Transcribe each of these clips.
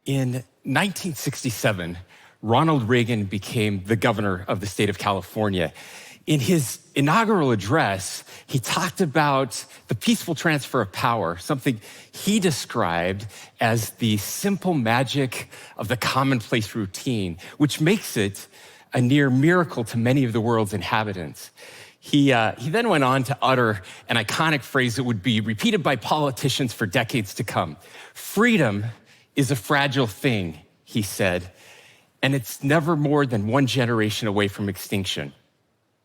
In 1967, Ronald Reagan became the governor of the state of California. In his inaugural address, he talked about the peaceful transfer of power, something he described as the simple magic of the commonplace routine, which makes it a near miracle to many of the world's inhabitants. He then went on to utter an iconic phrase that would be repeated by politicians for decades to come. Freedom is a fragile thing, he said, and it's never more than one generation away from extinction.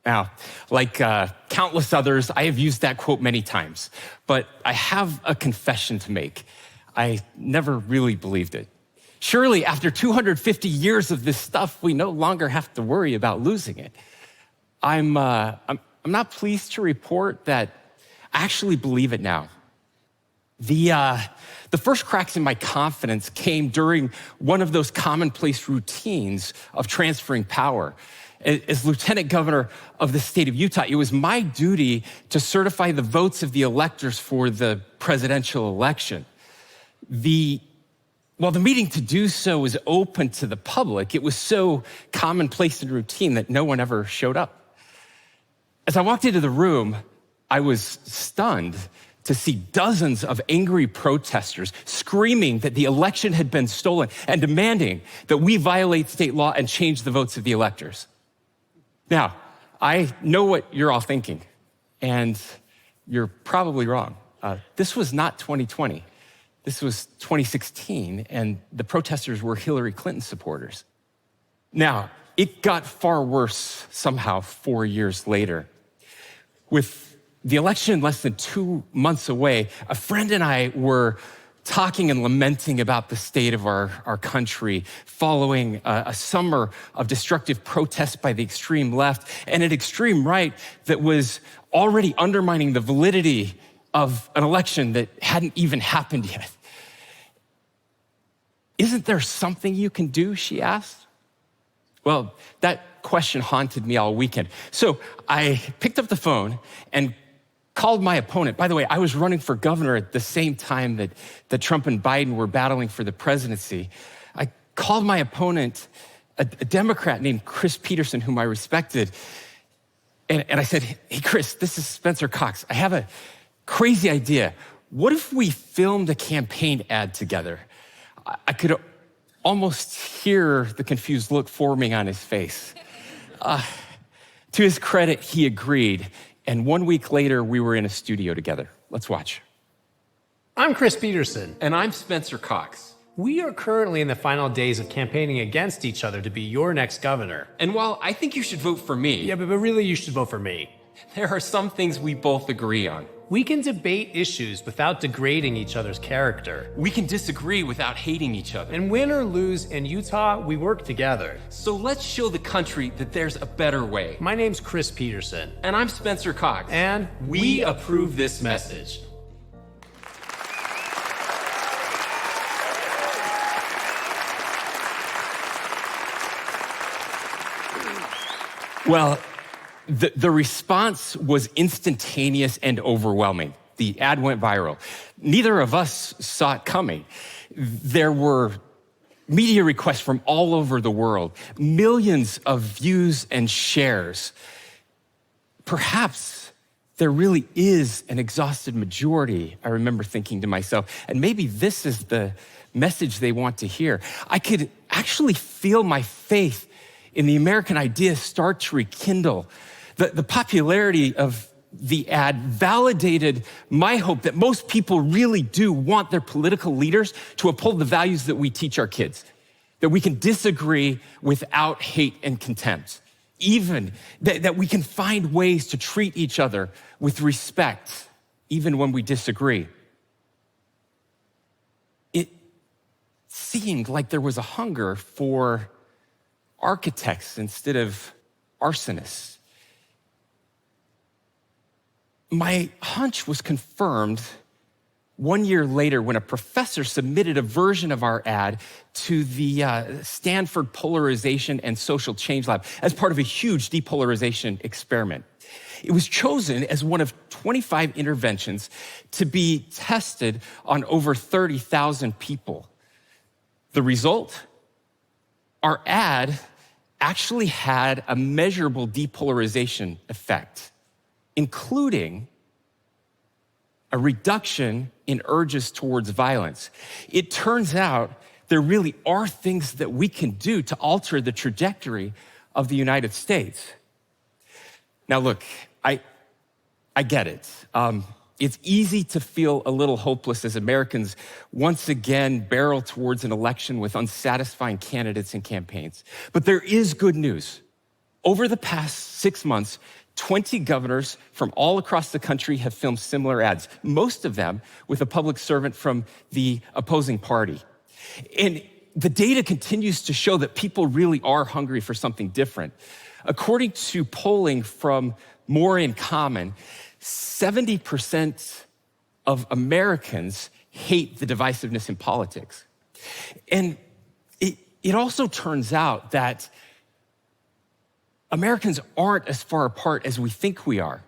Now, like countless others, I have used that quote many times, but I have a confession to make. I never really believed it. Surely, after 250 years of this stuff, we no longer have to worry about losing it. I'm not pleased to report that I actually believe it now. The first cracks in my confidence came during one of those commonplace routines of transferring power. As lieutenant governor of the state of Utah, it was my duty to certify the votes of the electors for the presidential election. While the meeting to do so was open to the public, it was so commonplace and routine that no one ever showed up. As I walked into the room, I was stunned to see dozens of angry protesters screaming that the election had been stolen and demanding that we violate state law and change the votes of the electors. Now, I know what you're all thinking, and you're probably wrong. This was not 2020. This was 2016, and the protesters were Hillary Clinton supporters. Now, it got far worse somehow 4 years later. With the election less than 2 months away, a friend and I were talking and lamenting about the state of our country following a summer of destructive protests by the extreme left and an extreme right that was already undermining the validity of an election that hadn't even happened yet. Isn't there something you can do, she asked. Well, that question haunted me all weekend. So I picked up the phone and called my opponent. By the way, I was running for governor at the same time that Trump and Biden were battling for the presidency. I called my opponent, a Democrat named Chris Peterson, whom I respected. And I said, hey, Chris, this is Spencer Cox. I have a crazy idea. What if we filmed a campaign ad together? I could almost hear the confused look forming on his face. To his credit, he agreed. And 1 week later, we were in a studio together. Let's watch. I'm Chris Peterson. And I'm Spencer Cox. We are currently in the final days of campaigning against each other to be your next governor. And while I think you should vote for me... Yeah, but really you should vote for me. There are some things we both agree on. We can debate issues without degrading each other's character. We can disagree without hating each other. And win or lose in Utah, we work together. So let's show the country that there's a better way. My name's Chris Peterson. And I'm Spencer Cox. And we approve this message. Well, the response was instantaneous and overwhelming. The ad went viral. Neither of us saw it coming. There were media requests from all over the world, millions of views and shares. Perhaps there really is an exhausted majority, I remember thinking to myself, and maybe this is the message they want to hear. I could actually feel my faith in the American idea start to rekindle. The popularity of the ad validated my hope that most people really do want their political leaders to uphold the values that we teach our kids, that we can disagree without hate and contempt, even that we can find ways to treat each other with respect, even when we disagree. It seemed like there was a hunger for architects instead of arsonists. My hunch was confirmed 1 year later when a professor submitted a version of our ad to the Stanford Polarization and Social Change Lab as part of a huge depolarization experiment. It was chosen as one of 25 interventions to be tested on over 30,000 people. The result? Our ad actually had a measurable depolarization effect, including a reduction in urges towards violence. It turns out there really are things that we can do to alter the trajectory of the United States. Now look, I get it. It's easy to feel a little hopeless as Americans once again barrel towards an election with unsatisfying candidates and campaigns. But there is good news. Over the past 6 months, 20 governors from all across the country have filmed similar ads, most of them with a public servant from the opposing party. And the data continues to show that people really are hungry for something different. According to polling from More in Common, 70% of Americans hate the divisiveness in politics. And it also turns out that Americans aren't as far apart as we think we are.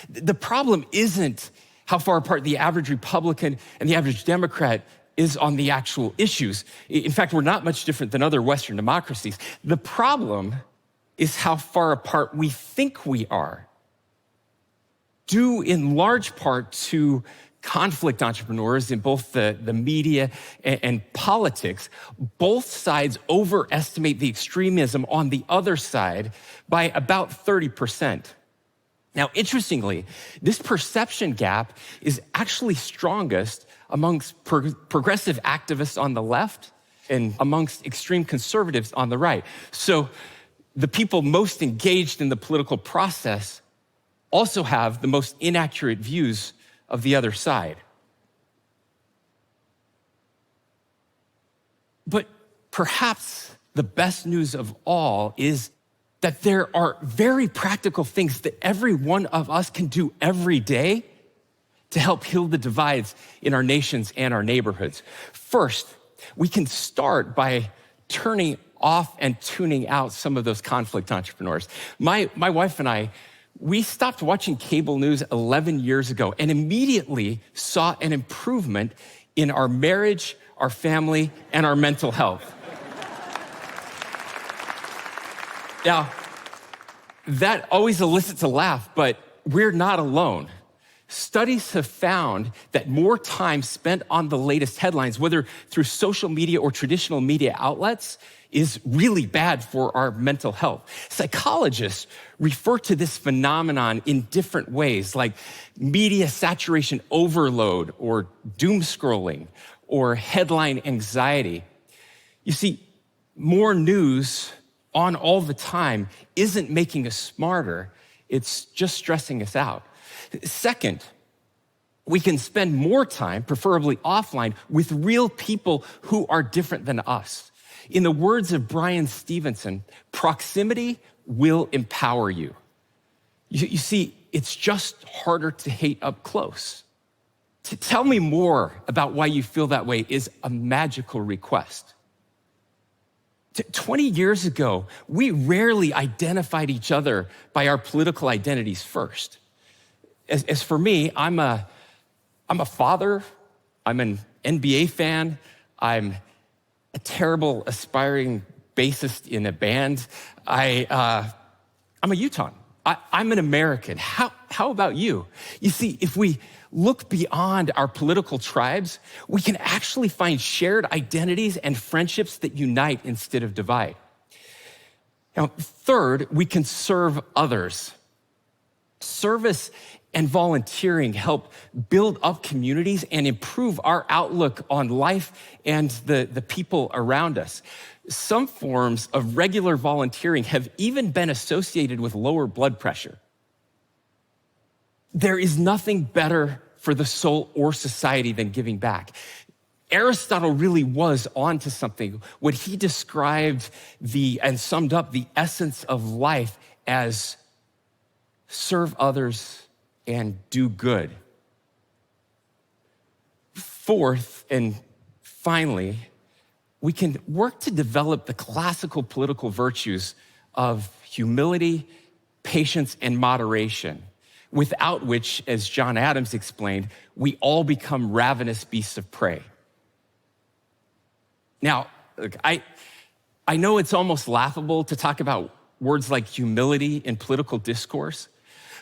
The problem isn't how far apart the average Republican and the average Democrat is on the actual issues. In fact, we're not much different than other Western democracies. The problem is how far apart we think we are, due in large part to conflict entrepreneurs in both the media and politics. Both sides overestimate the extremism on the other side by about 30%. Now, interestingly, this perception gap is actually strongest amongst progressive activists on the left and amongst extreme conservatives on the right. So the people most engaged in the political process also have the most inaccurate views of the other side. But perhaps the best news of all is that there are very practical things that every one of us can do every day to help heal the divides in our nations and our neighborhoods. First, we can start by turning off and tuning out some of those conflict entrepreneurs. My wife and I, we stopped watching cable news 11 years ago and immediately saw an improvement in our marriage, our family, and our mental health. Now, that always elicits a laugh, but we're not alone. Studies have found that more time spent on the latest headlines, whether through social media or traditional media outlets, is really bad for our mental health. Psychologists refer to this phenomenon in different ways, like media saturation overload or doom scrolling or headline anxiety. You see, more news on all the time isn't making us smarter, it's just stressing us out. Second, we can spend more time, preferably offline, with real people who are different than us. In the words of Brian Stevenson, proximity will empower you. You see, it's just harder to hate up close. To tell me more about why you feel that way is a magical request. 20 years ago, we rarely identified each other by our political identities first. As for me, I'm a father, I'm an NBA fan, I'm a terrible aspiring bassist in a band, I'm a Utahn, I'm an American. How about you? You see, if we look beyond our political tribes, we can actually find shared identities and friendships that unite instead of divide. Now, third, we can serve others. Service and volunteering help build up communities and improve our outlook on life and the people around us. Some forms of regular volunteering have even been associated with lower blood pressure. There is nothing better for the soul or society than giving back. Aristotle really was onto something when he described and summed up the essence of life as serve others and do good. Fourth, and finally, we can work to develop the classical political virtues of humility, patience, and moderation, without which, as John Adams explained, we all become ravenous beasts of prey. Now, Look, I know it's almost laughable to talk about words like humility in political discourse,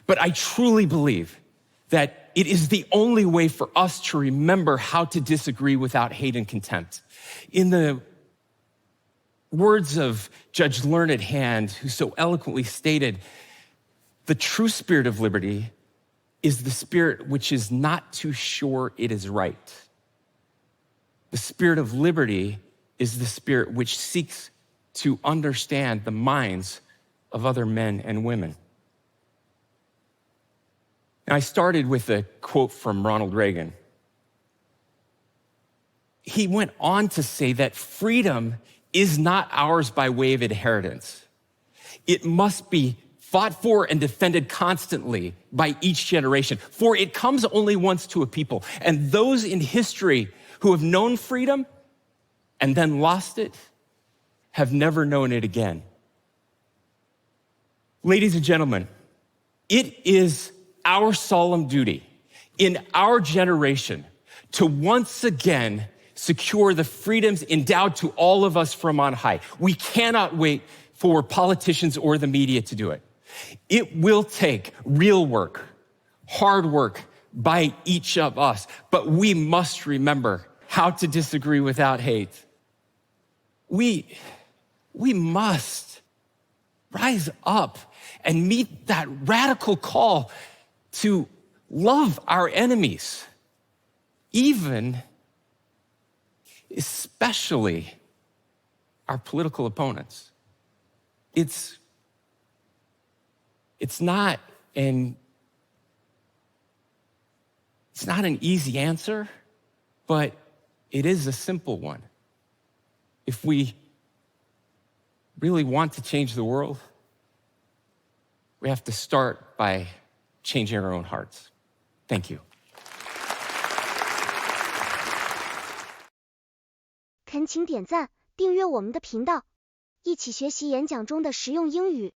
but I truly believe that it is the only way for us to remember how to disagree without hate and contempt. In the words of Judge Learned Hand, who so eloquently stated, the true spirit of liberty is the spirit which is not too sure it is right. The spirit of liberty is the spirit which seeks to understand the minds of other men and women. Now, I started with a quote from Ronald Reagan. He went on to say that freedom is not ours by way of inheritance. It must be fought for and defended constantly by each generation, for it comes only once to a people. And those in history who have known freedom and then lost it have never known it again. Ladies and gentlemen, it is our solemn duty in our generation to once again secure the freedoms endowed to all of us from on high. We cannot wait for politicians or the media to do it. It will take real work, hard work by each of us, but we must remember how to disagree without hate. We must rise up and meet that radical call to love our enemies, especially our political opponents. It's not an easy answer, but it is a simple one. If we really want to change the world, we have to start by changing our own hearts. Thank you. 恳请点赞，订阅我们的频道，一起学习演讲中的实用英语。